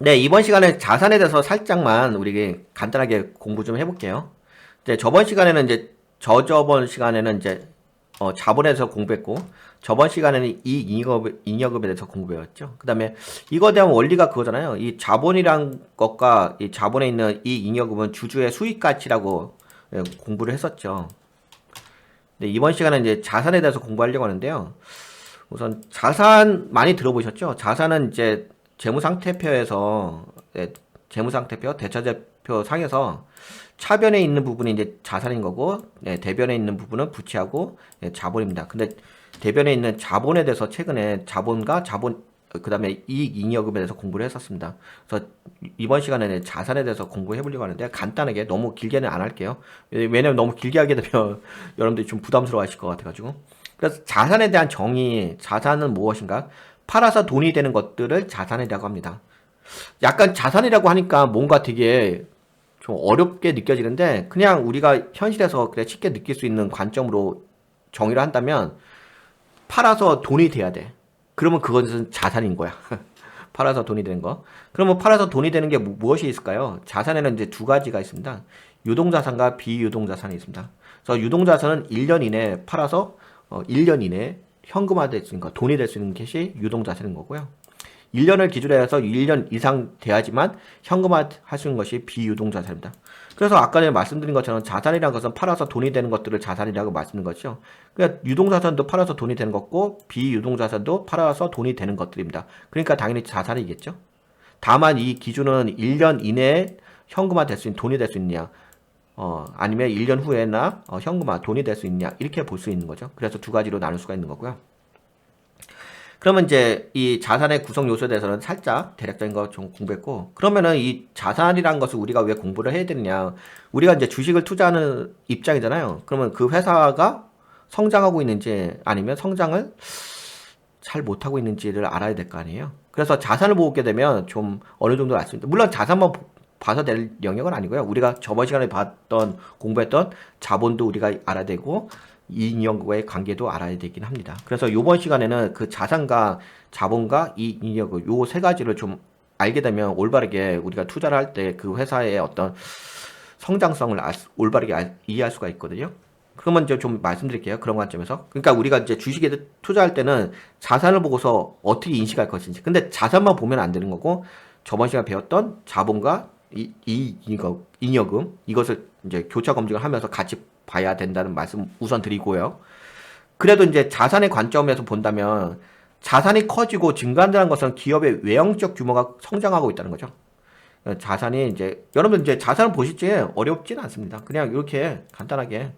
네, 이번 시간에 자산에 대해서 살짝만 우리 간단하게 공부 좀 해볼게요. 이제 저번 시간에는 이제 저저번 시간에는 이제 자본에 대해서 공부했고 저번 시간에는 잉여금에 대해서 공부했죠. 그다음에 이거에 대한 원리가 그거잖아요. 이 자본이란 것과 이 자본에 있는 이 잉여금은 주주의 수익 가치라고 공부를 했었죠. 네, 이번 시간은 이제 자산에 대해서 공부하려고 하는데요. 우선 자산 많이 들어보셨죠? 자산은 이제 재무상태표에서 재무상태표, 대차대표 상에서 차변에 있는 부분이 이제 자산인 거고 대변에 있는 부분은 부채하고 자본입니다. 근데 대변에 있는 자본에 대해서 최근에 자본과 자본 그다음에 이익 잉여금에 대해서 공부를 했었습니다. 그래서 이번 시간에는 자산에 대해서 공부해 보려고 하는데 간단하게 너무 길게는 안 할게요. 왜냐면 너무 길게 하게 되면 여러분들이 좀 부담스러워 하실 것 같아가지고. 그래서 자산에 대한 정의, 자산은 무엇인가? 팔아서 돈이 되는 것들을 자산이라고 합니다. 약간 자산이라고 하니까 뭔가 되게 좀 어렵게 느껴지는데 그냥 우리가 현실에서 그래 쉽게 느낄 수 있는 관점으로 정의를 한다면 팔아서 돈이 돼야 돼. 그러면 그것은 자산인 거야. 팔아서 돈이 되는 거. 그러면 팔아서 돈이 되는 게 무엇이 있을까요? 자산에는 이제 두 가지가 있습니다. 유동자산과 비유동자산이 있습니다. 그래서 유동자산은 1년 이내에 팔아서 1년 이내에 현금화 될 수 있는 거, 돈이 될 수 있는 것이 유동자산인 거고요. 1년을 기준으로 해서 1년 이상 돼야지만 현금화 할 수 있는 것이 비유동자산입니다. 그래서 아까 전에 말씀드린 것처럼 자산이라는 것은 팔아서 돈이 되는 것들을 자산이라고 말씀드린 거죠. 그러니까 유동자산도 팔아서 돈이 되는 거고 비유동자산도 팔아서 돈이 되는 것들입니다. 그러니까 당연히 자산이겠죠. 다만 이 기준은 1년 이내에 현금화 될 수 있는 돈이 될 수 있느냐 아니면 1년 후에나 현금화 돈이 될 수 있냐 이렇게 볼 수 있는 거죠. 그래서 두 가지로 나눌 수가 있는 거고요. 그러면 이제 이 자산의 구성 요소에 대해서는 살짝 대략적인 거 좀 공부했고, 그러면은 이 자산이란 것을 우리가 왜 공부를 해야 되느냐? 우리가 이제 주식을 투자하는 입장이잖아요. 그러면 그 회사가 성장하고 있는지 아니면 성장을 잘 못하고 있는지를 알아야 될 거 아니에요. 그래서 자산을 보게 되면 좀 어느 정도 알 수 있는데, 물론 자산만 봐서 될 영역은 아니고요. 우리가 저번 시간에 봤던, 공부했던 자본도 우리가 알아야 되고, 이익잉여금과의 관계도 알아야 되긴 합니다. 그래서 이번 시간에는 그 자산과 자본과 이익잉여금 요 세 가지를 좀 알게 되면 올바르게 우리가 투자를 할 때 그 회사의 어떤 성장성을 올바르게 이해할 수가 있거든요. 그러면 이제 좀 말씀드릴게요. 그런 관점에서. 그러니까 우리가 이제 주식에 투자할 때는 자산을 보고서 어떻게 인식할 것인지. 근데 자산만 보면 안 되는 거고, 저번 시간에 배웠던 자본과 잉여금, 이것을 이제 교차 검증을 하면서 같이 봐야 된다는 말씀 우선 드리고요. 그래도 이제 자산의 관점에서 본다면 자산이 커지고 증가한다는 것은 기업의 외형적 규모가 성장하고 있다는 거죠. 자산이 이제 여러분 이제 자산을 보실지 어렵진 않습니다. 그냥 이렇게 간단하게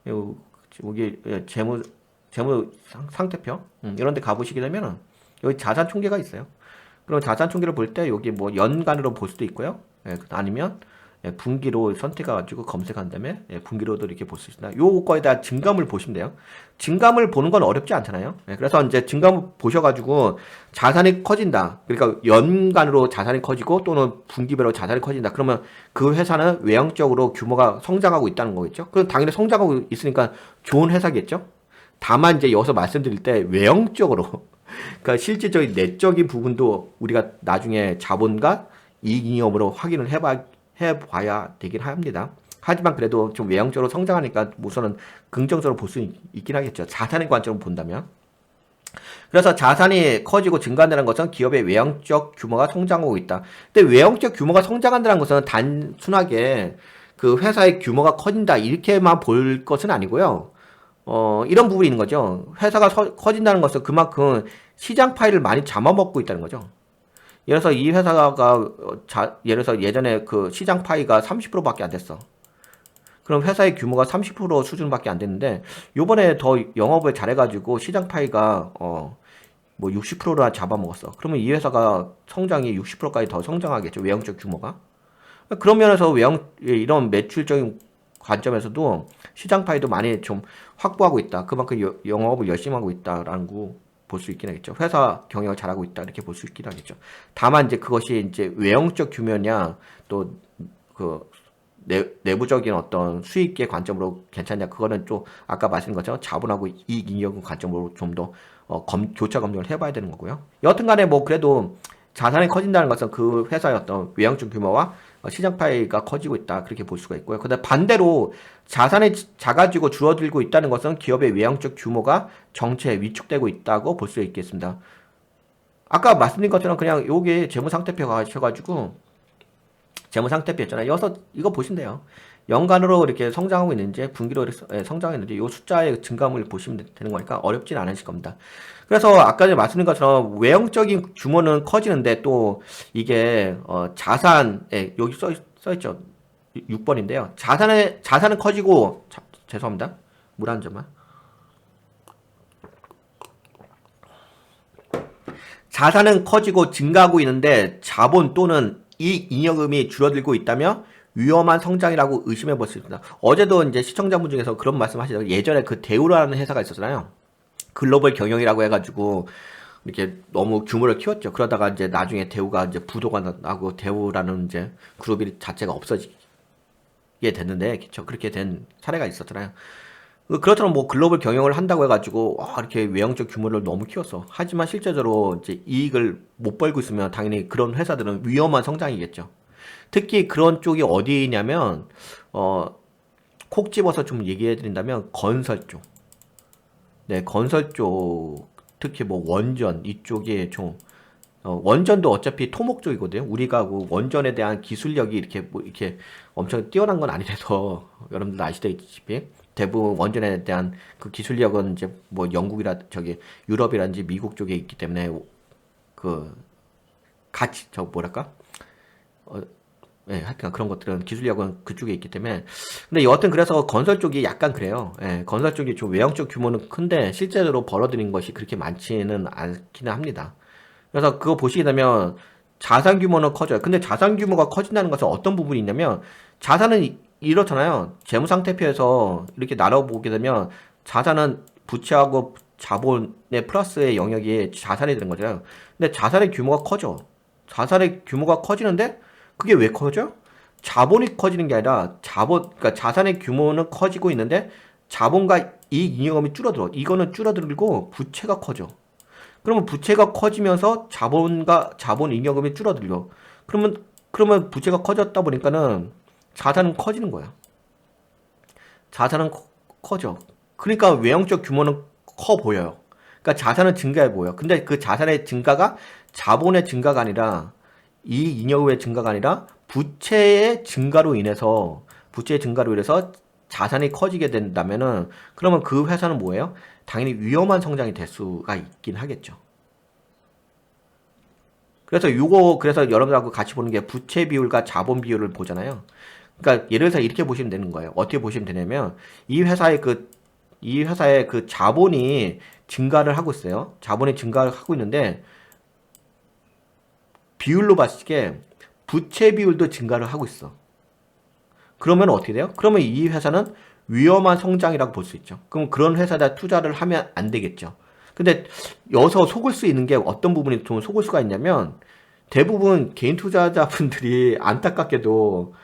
여기 재무 상태표 이런 데 가보시게 되면 여기 자산 총계가 있어요. 그럼 자산 총계를 볼 때 여기 뭐 연간으로 볼 수도 있고요. 아니면 분기로 선택해가지고 검색한 다음에 분기로도 이렇게 볼 수 있습니다. 요거에 대한 증감을 보시면 돼요. 증감을 보는 건 어렵지 않잖아요. 그래서 이제 증감을 보셔가지고 자산이 커진다. 그러니까 연간으로 자산이 커지고 또는 분기별로 자산이 커진다. 그러면 그 회사는 외형적으로 규모가 성장하고 있다는 거겠죠. 그럼 당연히 성장하고 있으니까 좋은 회사겠죠. 다만 이제 여기서 말씀드릴 때 외형적으로 그러니까 실질적인 내적인 부분도 우리가 나중에 자본과 이익잉여금으로 확인을 해봐야 되긴 합니다. 하지만 그래도 좀 외형적으로 성장하니까 우선은 긍정적으로 볼 수 있긴 하겠죠. 자산의 관점으로 본다면. 그래서 자산이 커지고 증가한다는 것은 기업의 외형적 규모가 성장하고 있다. 근데 외형적 규모가 성장한다는 것은 단순하게 그 회사의 규모가 커진다 이렇게만 볼 것은 아니고요. 이런 부분이 있는 거죠. 회사가 커진다는 것은 그만큼 시장 파일을 많이 잡아먹고 있다는 거죠. 예를 들어서 이 회사가 예를 들어서 예전에 그 시장 파이가 30%밖에 안 됐어. 그럼 회사의 규모가 30% 수준밖에 안 됐는데 요번에 더 영업을 잘해가지고 시장 파이가 뭐 60%나 잡아먹었어. 그러면 이 회사가 성장이 60%까지 더 성장하겠죠. 외형적 규모가. 그런 면에서 이런 매출적인 관점에서도 시장 파이도 많이 좀 확보하고 있다. 그만큼 영업을 열심히 하고 있다라는 거 볼 수 있긴 하겠죠. 회사 경영을 잘하고 있다. 이렇게 볼 수 있긴 하겠죠. 다만 이제 그것이 이제 외형적 규모냐 또 그 내부적인 어떤 수익의 관점으로 괜찮냐 그거는 좀 아까 말씀드린 것처럼 자본하고 이익잉여금 관점으로 좀 더 교차 검증을 해봐야 되는 거고요. 여튼간에 뭐 그래도 자산이 커진다는 것은 그 회사의 어떤 외형적 규모와 시장 파이가 커지고 있다. 그렇게 볼 수가 있고요. 근데 반대로 자산이 작아지고 줄어들고 있다는 것은 기업의 외형적 규모가 정체에 위축되고 있다고 볼 수 있겠습니다. 아까 말씀드린 것처럼 그냥 요게 재무상태표가 하셔가지고 재무상태표였잖아요. 여기서 이거 보시면 돼요. 연간으로 이렇게 성장하고 있는지 분기로 이렇게 성장했는지 이 숫자의 증감을 보시면 되는 거니까 어렵진 않으실 겁니다. 그래서 아까 전에 말씀드린 것처럼 외형적인 규모는 커지는데 또 이게 자산에 여기 써있죠. 6번인데요. 자산은 커지고 죄송합니다. 물 한 잔만. 자산은 커지고 증가하고 있는데 자본 또는 이익 잉여금이 줄어들고 있다며 위험한 성장이라고 의심해 볼 수 있습니다. 어제도 이제 시청자분 중에서 그런 말씀 하시더라고요. 예전에 그 대우라는 회사가 있었잖아요. 글로벌 경영이라고 해가지고 이렇게 너무 규모를 키웠죠. 그러다가 이제 나중에 대우가 이제 부도가 나고 대우라는 이제 그룹이 자체가 없어지게 됐는데, 그쵸? 그렇게 된 사례가 있었잖아요. 그렇다면 뭐 글로벌 경영을 한다고 해가지고 이렇게 외형적 규모를 너무 키웠어. 하지만 실제적으로 이제 이익을 못 벌고 있으면 당연히 그런 회사들은 위험한 성장이겠죠. 특히 그런 쪽이 어디냐면 콕 집어서 좀 얘기해 드린다면 건설 쪽. 네, 건설 쪽 특히 뭐 원전 이쪽에 좀 원전도 어차피 토목 쪽이거든요. 우리가 그 원전에 대한 기술력이 이렇게 뭐 이렇게 엄청 뛰어난 건 아니라서 여러분들 아시다시피 대부분 원전에 대한 그 기술력은 이제 뭐 영국이라 저기 유럽이라든지 미국 쪽에 있기 때문에 그 같이 저 뭐랄까 예, 하여튼 그런 것들은 기술력은 그쪽에 있기 때문에 근데 여하튼 그래서 건설 쪽이 약간 그래요. 예, 건설 쪽이 좀 외형적 규모는 큰데 실제로 벌어들인 것이 그렇게 많지는 않기는 합니다. 그래서 그거 보시게 되면 자산 규모는 커져요. 근데 자산 규모가 커진다는 것은 어떤 부분이 있냐면 자산은 이렇잖아요. 재무상태표에서 이렇게 나눠보게 되면 자산은 부채하고 자본의 플러스의 영역이 자산이 되는 거죠. 근데 자산의 규모가 커져. 자산의 규모가 커지는데 그게 왜 커져? 자본이 커지는 게 아니라 그러니까 자산의 규모는 커지고 있는데 자본과 이익 잉여금이 줄어들어. 이거는 줄어들고 부채가 커져. 그러면 부채가 커지면서 자본 잉여금이 줄어들려. 그러면 부채가 커졌다 보니까는 자산은 커지는 거야. 자산은 커져. 그러니까 외형적 규모는 커 보여요. 그러니까 자산은 증가해 보여. 근데 그 자산의 증가가 자본의 증가가 아니라 이익 잉여금의 증가가 아니라 부채의 증가로 인해서 자산이 커지게 된다면은 그러면 그 회사는 뭐예요? 당연히 위험한 성장이 될 수가 있긴 하겠죠. 그래서 여러분들하고 같이 보는 게 부채 비율과 자본 비율을 보잖아요. 그러니까 예를 들어서 이렇게 보시면 되는 거예요. 어떻게 보시면 되냐면 이 회사의 그 자본이 증가를 하고 있어요. 자본이 증가를 하고 있는데 비율로 봤을 때 부채 비율도 증가를 하고 있어. 그러면 어떻게 돼요? 그러면 이 회사는 위험한 성장이라고 볼 수 있죠. 그럼 그런 회사에다 투자를 하면 안 되겠죠. 근데 여기서 속을 수 있는 게 어떤 부분이 좀 속을 수가 있냐면 대부분 개인 투자자분들이 안타깝게도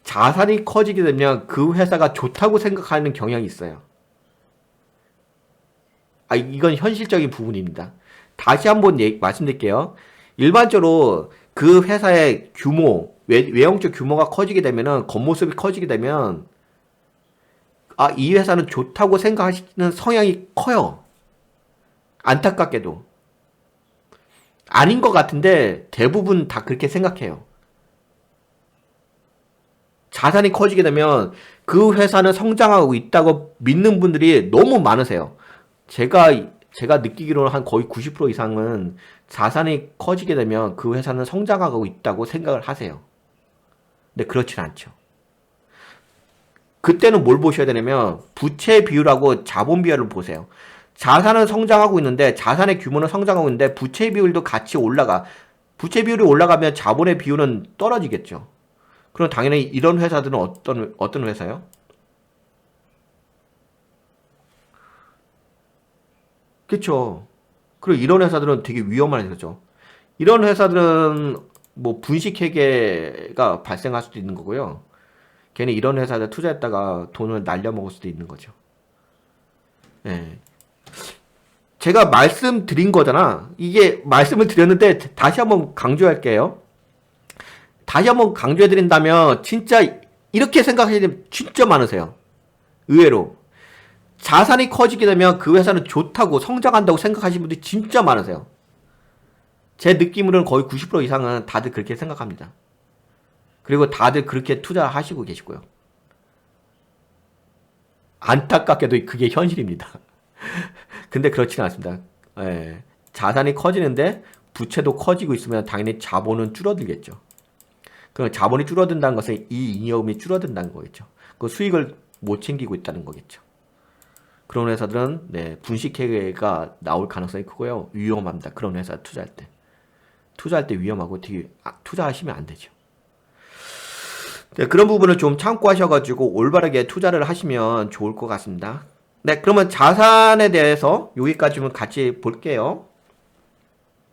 자산이 커지게 되면 그 회사가 좋다고 생각하는 경향이 있어요. 이건 현실적인 부분입니다. 다시 한번 말씀드릴게요. 일반적으로 그 회사의 규모, 외형적 규모가 커지게 되면은, 겉모습이 커지게 되면, 이 회사는 좋다고 생각하시는 성향이 커요. 안타깝게도. 아닌 것 같은데, 대부분 다 그렇게 생각해요. 자산이 커지게 되면, 그 회사는 성장하고 있다고 믿는 분들이 너무 많으세요. 제가 느끼기로는 한 거의 90% 이상은 자산이 커지게 되면 그 회사는 성장하고 있다고 생각을 하세요. 근데 그렇진 않죠. 그때는 뭘 보셔야 되냐면 부채 비율하고 자본 비율을 보세요. 자산은 성장하고 있는데 자산의 규모는 성장하고 있는데 부채 비율도 같이 올라가. 부채 비율이 올라가면 자본의 비율은 떨어지겠죠. 그럼 당연히 이런 회사들은 어떤 회사요? 그쵸. 그리고 이런 회사들은 되게 위험한 회사죠. 이런 회사들은 뭐 분식회계가 발생할 수도 있는 거고요. 괜히 이런 회사에 투자했다가 돈을 날려먹을 수도 있는 거죠. 예. 제가 말씀드린 거잖아. 이게 말씀을 드렸는데 다시 한번 강조할게요. 다시 한번 강조해드린다면 진짜 이렇게 생각하시는 분 진짜 많으세요. 의외로. 자산이 커지게 되면 그 회사는 좋다고 성장한다고 생각하시는 분들이 진짜 많으세요. 제 느낌으로는 거의 90% 이상은 다들 그렇게 생각합니다. 그리고 다들 그렇게 투자하시고 계시고요. 안타깝게도 그게 현실입니다. 근데 그렇지는 않습니다. 예, 자산이 커지는데 부채도 커지고 있으면 당연히 자본은 줄어들겠죠. 그럼 자본이 줄어든다는 것은 이 잉여금이 줄어든다는 거겠죠. 그 수익을 못 챙기고 있다는 거겠죠. 그런 회사들은 네, 분식회계가 나올 가능성이 크고요. 위험합니다. 그런 회사 투자할 때. 투자할 때 위험하고 되게 투자하시면 안 되죠. 네, 그런 부분을 좀 참고하셔가지고 올바르게 투자를 하시면 좋을 것 같습니다. 네, 그러면 자산에 대해서 여기까지는 같이 볼게요.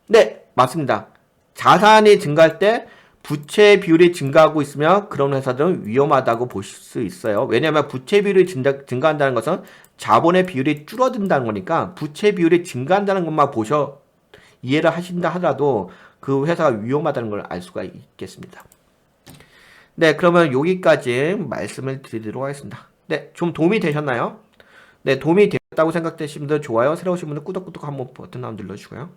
네, 맞습니다. 자산이 증가할 때 부채 비율이 증가하고 있으면 그런 회사들은 위험하다고 보실 수 있어요. 왜냐하면 부채 비율이 증가한다는 것은 자본의 비율이 줄어든다는 거니까 부채 비율이 증가한다는 것만 보셔 이해를 하신다 하더라도 그 회사가 위험하다는 걸 알 수가 있겠습니다. 네, 그러면 여기까지 말씀을 드리도록 하겠습니다. 네, 좀 도움이 되셨나요? 네, 도움이 되셨다고 생각되시는 분들 좋아요, 새로 오신 분들 꾸덕꾸덕 한번 버튼 한번 눌러주시고요.